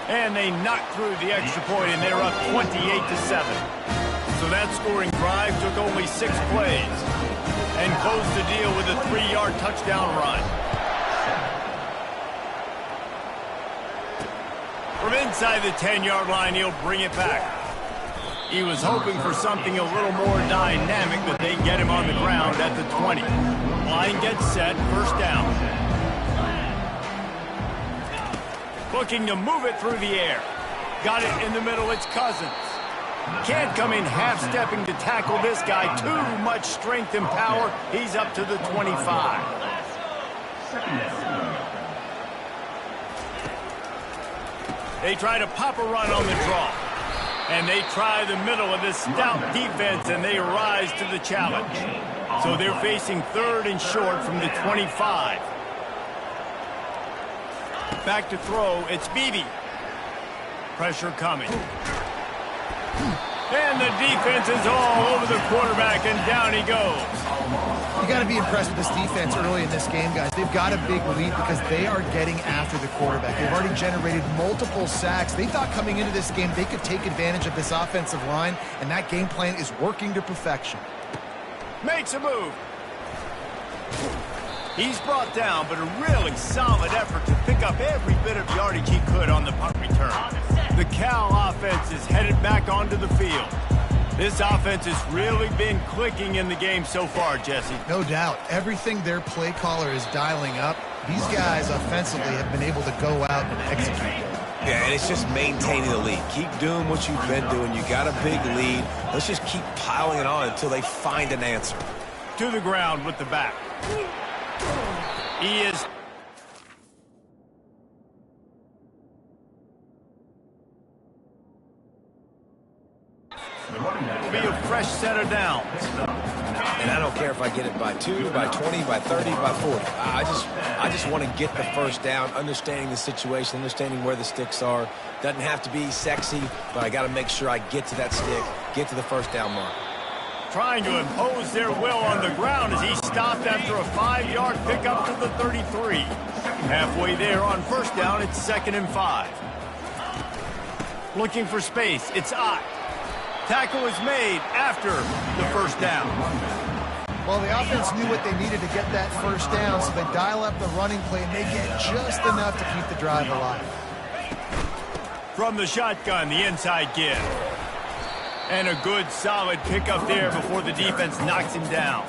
And they knocked through the extra point, and they're up 28-7. So that scoring drive took only 6 plays and closed the deal with a 3-yard touchdown run. From inside the 10-yard line, he'll bring it back. He was hoping for something a little more dynamic, but they get him on the ground at the 20. Line gets set, first down. Looking to move it through the air. Got it in the middle, it's Cousins. Can't come in half-stepping to tackle this guy. Too much strength and power. He's up to the 25. They try to pop a run on the draw. And they try the middle of this stout defense, and they rise to the challenge. So they're facing 3rd and short from the 25. Back to throw, it's Beebe. Pressure coming. And the defense is all over the quarterback, and down he goes. You got to be impressed with this defense early in this game, guys. They've got a big lead because they are getting after the quarterback. They've already generated multiple sacks. They thought coming into this game they could take advantage of this offensive line, and that game plan is working to perfection. Makes a move. He's brought down, but a really solid effort to pick up every bit of yardage he could on the punt return. The Cal offense is headed back onto the field. This offense has really been clicking in the game so far, Jesse. No doubt. Everything their play caller is dialing up, these guys offensively have been able to go out and execute. Yeah, and it's just maintaining the lead. Keep doing what you've been doing. You got a big lead. Let's just keep piling it on until they find an answer. To the ground with the back. He is... Will be a fresh set of downs. And I don't care if I get it by 2, by 20, by 30, by 40. I just want to get the first down, understanding the situation, understanding where the sticks are. Doesn't have to be sexy, but I got to make sure I get to that stick, get to the first down mark. Trying to impose their will on the ground as he stopped after a 5-yard pickup to the 33. Halfway there on first down, it's 2nd and 5. Looking for space, it's Ott. Tackle is made after the first down. Well, the offense knew what they needed to get that first down, so they dial up the running play and they get just enough to keep the drive alive. From the shotgun, the inside give. And a good, solid pickup there before the defense knocks him down.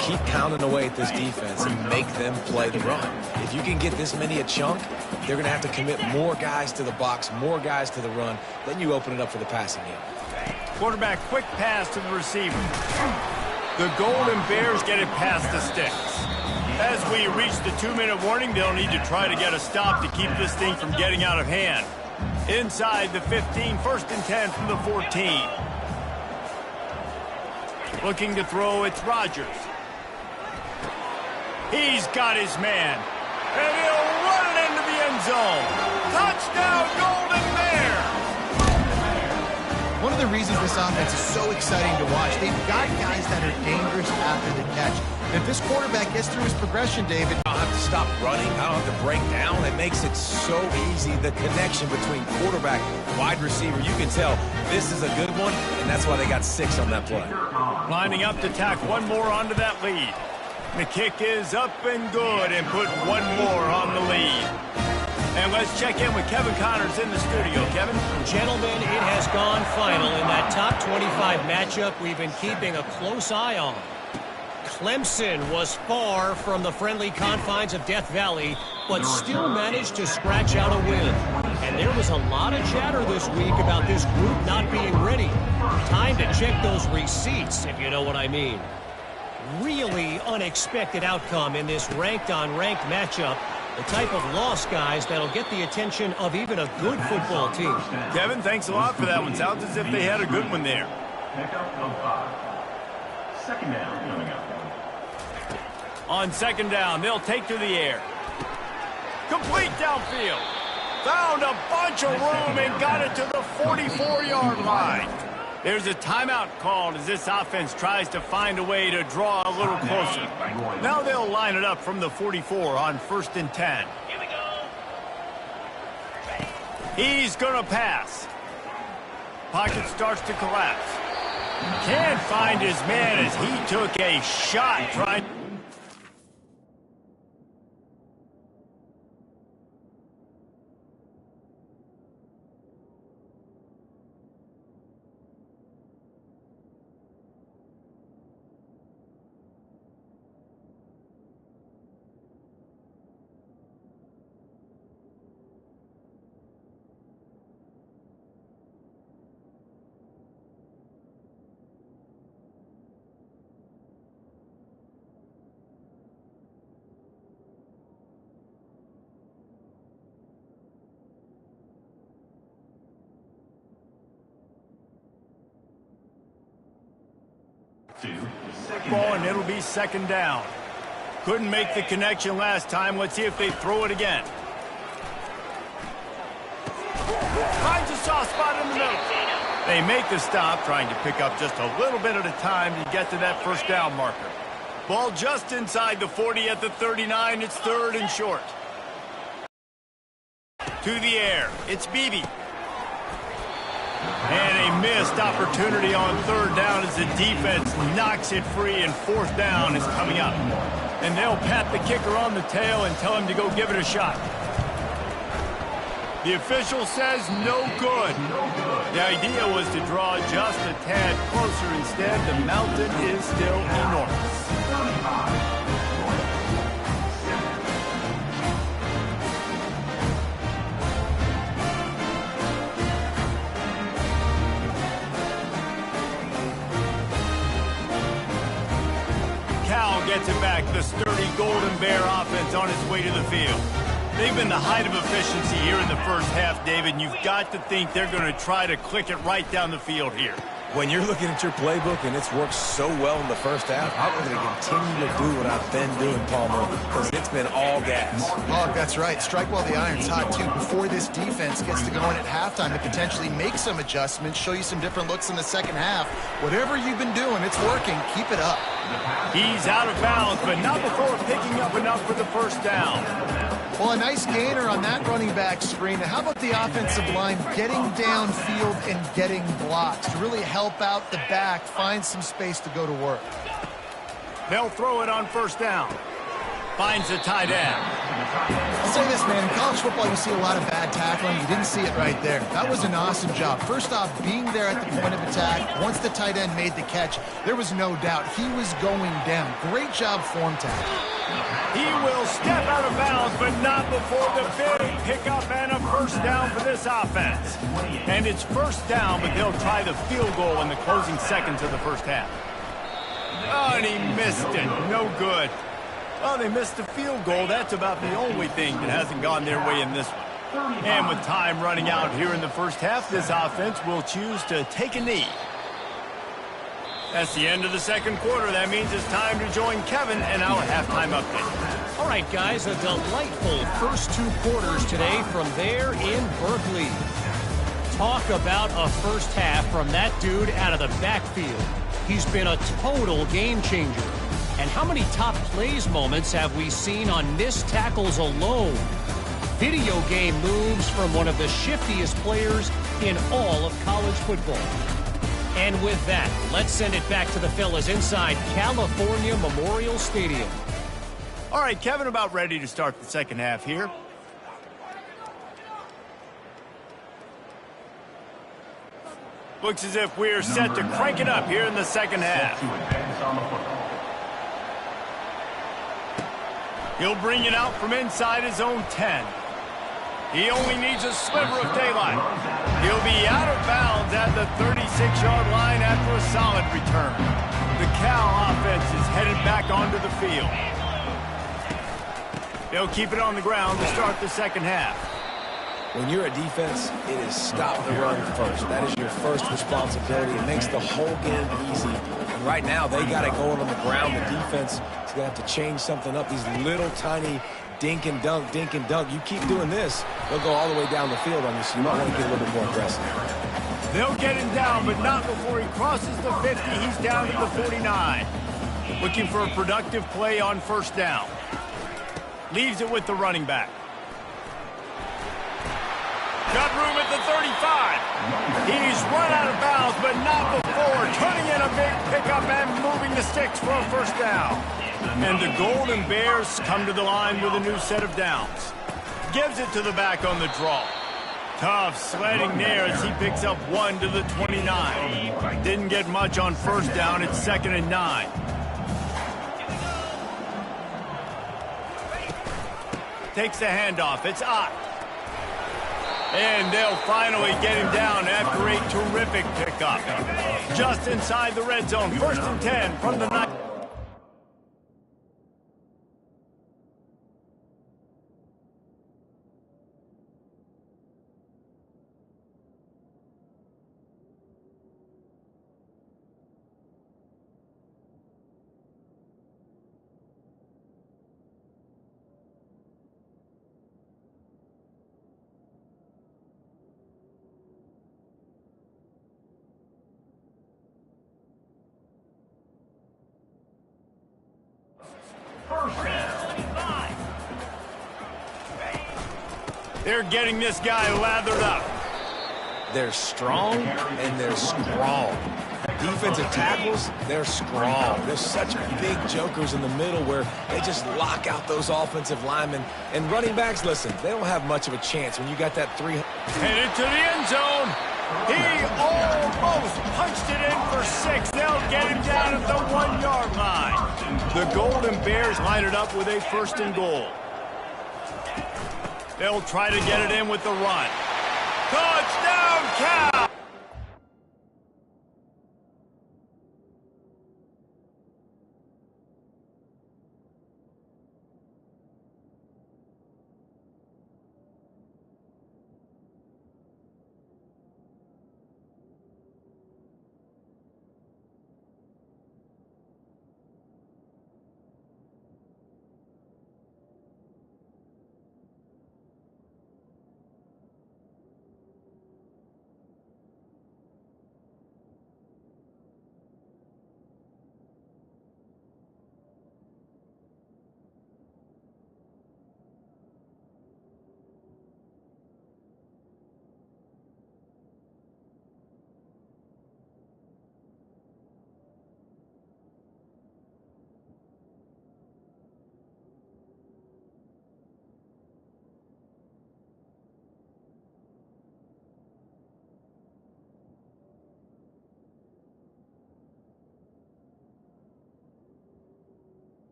Keep pounding away at this defense and make them play the run. If you can get this many a chunk, they're going to have to commit more guys to the box, more guys to the run. Then you open it up for the passing game. Quarterback, quick pass to the receiver. The Golden Bears get it past the sticks. As we reach the 2-minute warning, they'll need to try to get a stop to keep this thing from getting out of hand. Inside the 15, 1st and 10 from the 14. Looking to throw, it's Rodgers. He's got his man. And he'll run it into the end zone. Touchdown, Golden Bears! One of the reasons this offense is so exciting to watch, they've got guys that are dangerous after the catch. And if this quarterback gets through his progression, David, I don't have to stop running. I don't have to break down. It makes it so easy. The connection between quarterback and wide receiver, you can tell this is a good one, and that's why they got 6 on that play. Lining up to tack one more onto that lead. The kick is up and good and put one more on the lead. And let's check in with Kevin Connors in the studio. Kevin? Gentlemen, it has gone final in that top 25 matchup we've been keeping a close eye on. Clemson was far from the friendly confines of Death Valley, but still managed to scratch out a win. And there was a lot of chatter this week about this group not being ready. Time to check those receipts, if you know what I mean. Really unexpected outcome in this ranked-on-ranked matchup. The type of loss, guys, that'll get the attention of even a good football team. Kevin, thanks a lot for that one. Sounds as if they had a good one there. Second down coming up. On 2nd down, they'll take to the air. Complete downfield. Found a bunch of room and got it to the 44-yard line. There's a timeout called as this offense tries to find a way to draw a little closer. Now they'll line it up from the 44 on 1st and 10. He's going to pass. Pocket starts to collapse. Can't find his man as he took a shot trying. Ball, and it'll be 2nd down. Couldn't make the connection last time. Let's see if they throw it again. Finds a soft spot in the middle. They make the stop, trying to pick up just a little bit at a time to get to that 1st down marker. Ball just inside the 40 at the 39. It's 3rd and short. To the air. It's Beebe. And a missed opportunity on 3rd down as the defense knocks it free, and 4th down is coming up. And they'll pat the kicker on the tail and tell him to go give it a shot. The official says no good. The idea was to draw just a tad closer. Instead, the mountain is still enormous. Cal gets it back. The sturdy Golden Bear offense on its way to the field. They've been the height of efficiency here in the 1st half, David, and you've got to think they're going to try to click it right down the field here. When you're looking at your playbook and it's worked so well in the 1st half, I'm going to continue to do what I've been doing, Palmer, because it's been all gas. Oh, that's right. Strike while the iron's hot, too. Before this defense gets to going at halftime to potentially make some adjustments, show you some different looks in the 2nd half. Whatever you've been doing, it's working. Keep it up. He's out of bounds, but not before picking up enough for the 1st down. Well, a nice gainer on that running back screen. Now, how about the offensive line getting downfield and getting blocks to really help out the back, find some space to go to work? They'll throw it on 1st down. Finds the tight end. I'll say this, man. In college football, you see a lot of bad tackling. You didn't see it right there. That was an awesome job. First off, being there at the point of attack. Once the tight end made the catch, there was no doubt he was going down. Great job form tackle. He will step out of bounds, but not before the big pickup and a 1st down for this offense. And it's 1st down, but they'll try the field goal in the closing seconds of the 1st half. Oh, and he missed it. No good. Well, they missed the field goal. That's about the only thing that hasn't gone their way in this one. And with time running out here in the 1st half, this offense will choose to take a knee. That's the end of the 2nd quarter. That means it's time to join Kevin and our halftime update. All right, guys, a delightful first 2 quarters today from there in Berkeley. Talk about a 1st half from that dude out of the backfield. He's been a total game changer. And how many top plays moments have we seen on missed tackles alone? Video game moves from one of the shiftiest players in all of college football. And with that, let's send it back to the fellas inside California Memorial Stadium. All right, Kevin, about ready to start the 2nd half here. Looks as if we're set to crank it up here in the 2nd half. He'll bring it out from inside his own 10. He only needs a sliver of daylight. He'll be out of bounds at the 36-yard line after a solid return. The Cal offense is headed back onto the field. They'll keep it on the ground to start the 2nd half. When you're a defense, it is stop the run first. That is your first responsibility. It makes the whole game easy. And right now, they got it going on the ground. The defense is going to have to change something up. These little tiny dink and dunk, You keep doing this, they'll go all the way down the field on you, so you might want to get a little bit more aggressive. They'll get him down, but not before he crosses the 50. He's down to the 49. Looking for a productive play on first down. Leaves it with the running back. Got room at the 35. He's run out of bounds, but not before turning in a big pickup and moving the sticks for a first down. And the Golden Bears come to the line with a new set of downs. Gives it to the back on the draw. Tough sledding there as he picks up 1 to the 29. Didn't get much on first down. It's 2nd and 9. Takes the handoff. It's Ott. And they'll finally get him down after a terrific pickup. Just inside the red zone. 1st and 10 from the 9. They're getting this guy lathered up. They're strong and they're strong. Defensive tackles, they're strong. There's such big jokers in the middle where they just lock out those offensive linemen. And running backs, listen, they don't have much of a chance when you got that 3. Headed to the end zone. He almost punched it in for 6. They'll get him down at the 1-yard line. The Golden Bears line it up with a 1st and goal. They'll try to get it in with the run. Touchdown, Cow!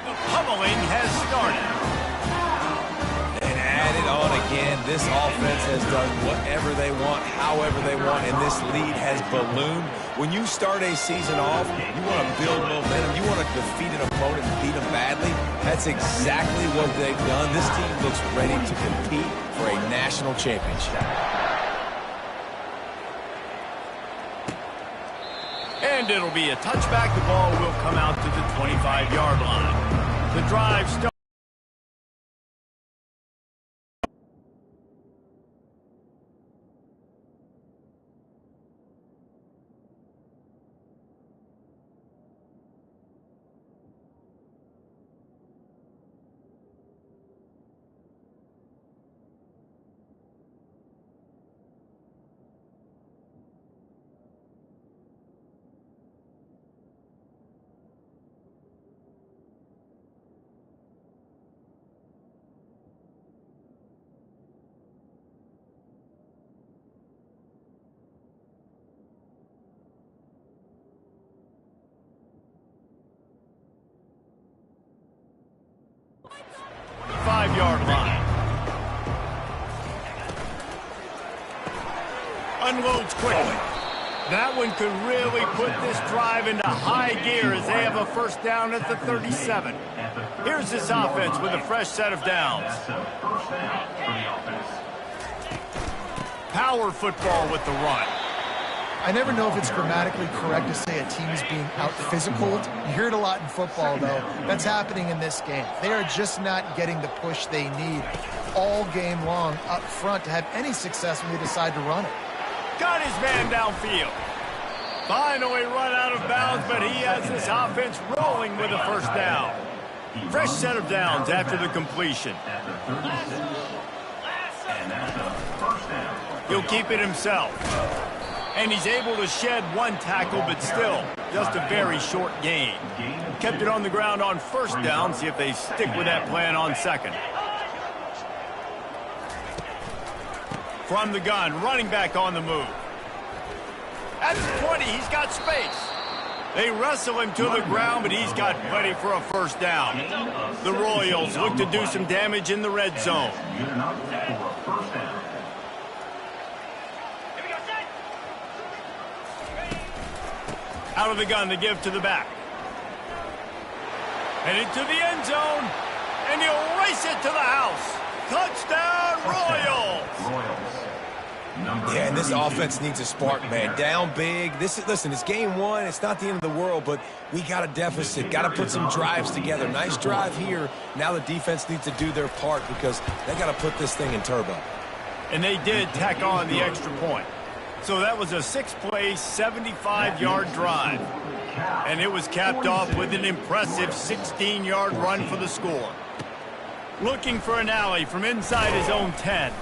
The pummeling has started. And add it on again. This offense has done whatever they want, however they want, and this lead has ballooned. When you start a season off, you want to build momentum. You want to defeat an opponent and beat them badly. That's exactly what they've done. This team looks ready to compete for a national championship. And it'll be a touchback. The ball will come out to the 25-yard line. The drive starts. 5-yard line. Unloads quickly. That one could really put this drive into high gear as they have a first down at the 37. Here's this offense with a fresh set of downs. Power football with the run. I never know if it's grammatically correct to say a team is being out-physicaled. You hear it a lot in football, though. That's happening in this game. They are just not getting the push they need all game long up front to have any success when they decide to run it. Got his man downfield. Finally run out of bounds, but he has this offense rolling with a first down. Fresh set of downs after the completion. He'll keep it himself. And he's able to shed one tackle, but still, just a very short gain. Kept it on the ground on first down. See if they stick with that plan on second. From the gun, running back on the move. At the 20, he's got space. They wrestle him to the ground, but he's got plenty for a first down. The Royals look to do some damage in the red zone. Out of the gun to give to the back. And into the end zone. And he'll race it to the house. Touchdown, Royals! Yeah, and this offense needs a spark, man. Down big. Listen, it's game one. It's not the end of the world, but we got a deficit. Got to put some drives together. Nice drive here. Now the defense needs to do their part because they got to put this thing in turbo. And they did tack on the extra point. So that was a 6-play, 75-yard drive. And it was capped off with an impressive 16-yard run for the score. Looking for an alley from inside his own 10.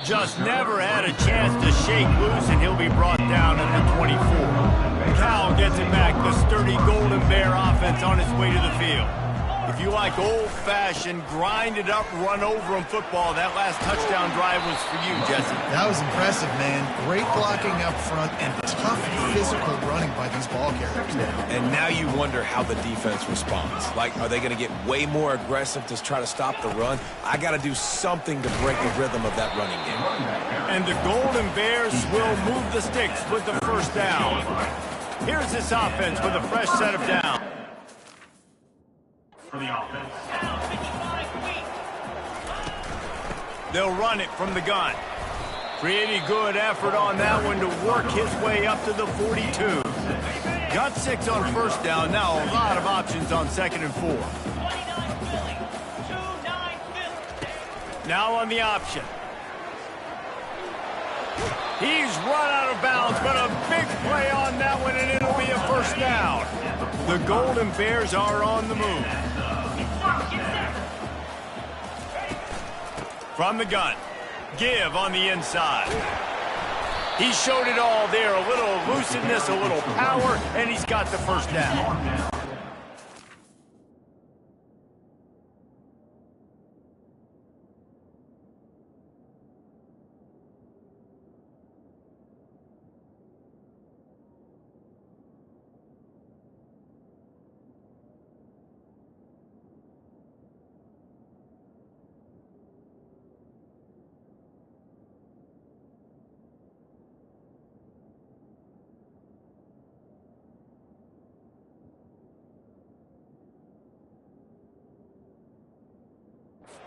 Just never had a chance to shake loose, and he'll be brought down at the 24. Cal gets it back. The sturdy Golden Bear offense on its way to the field. If you like old-fashioned, grind-it-up, run-over-'em football, that last touchdown drive was for you, Jesse. That was impressive, man. Great blocking up front and tough physical running by these ball carriers. And now you wonder how the defense responds. Like, are they going to get way more aggressive to try to stop the run? I got to do something to break the rhythm of that running game. And the Golden Bears will move the sticks with the first down. Here's this offense with a fresh set of downs. For the offense. They'll run it from the gun. Pretty good effort on that one to work his way up to the 42. Got 6 on first down. Now a lot of options on second and 4. Now on the option. He's run out of bounds, but a big play on that one, and it'll be a first down. The Golden Bears are on the move. From the gun. Give on the inside. He showed it all there. A little elusiveness, a little power, and he's got the first down.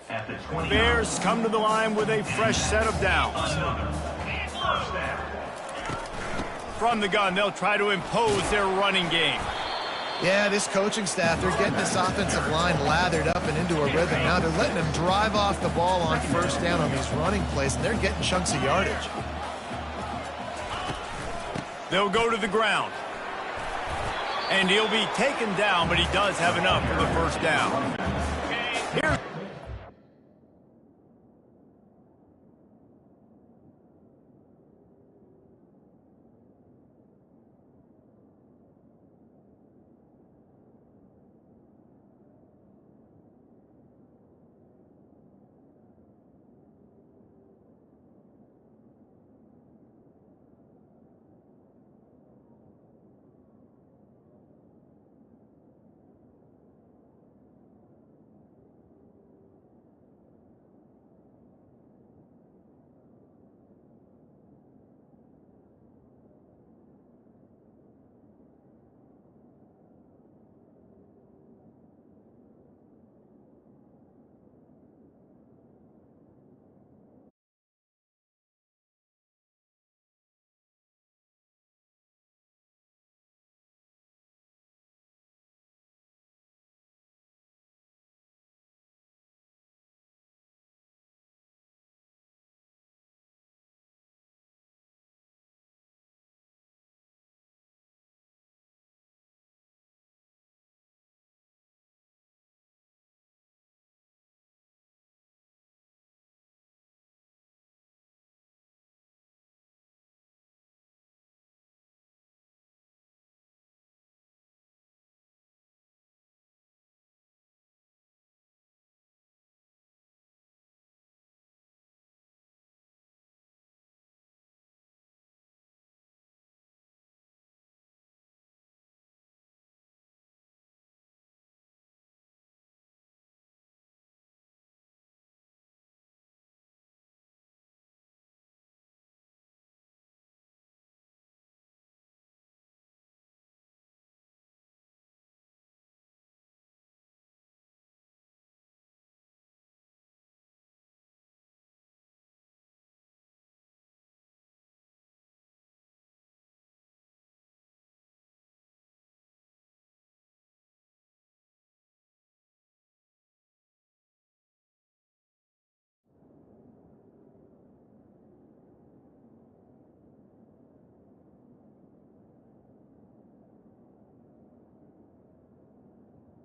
At the 20. Bears come to the line with a fresh set of downs. First down. From the gun, they'll try to impose their running game. Yeah, this coaching staff, they're getting this offensive line lathered up and into a rhythm. Now they're letting them drive off the ball on first down on these running plays, and they're getting chunks of yardage. They'll go to the ground. And he'll be taken down, but he does have enough for the first down. Here's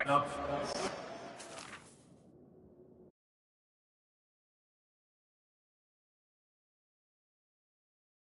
Up.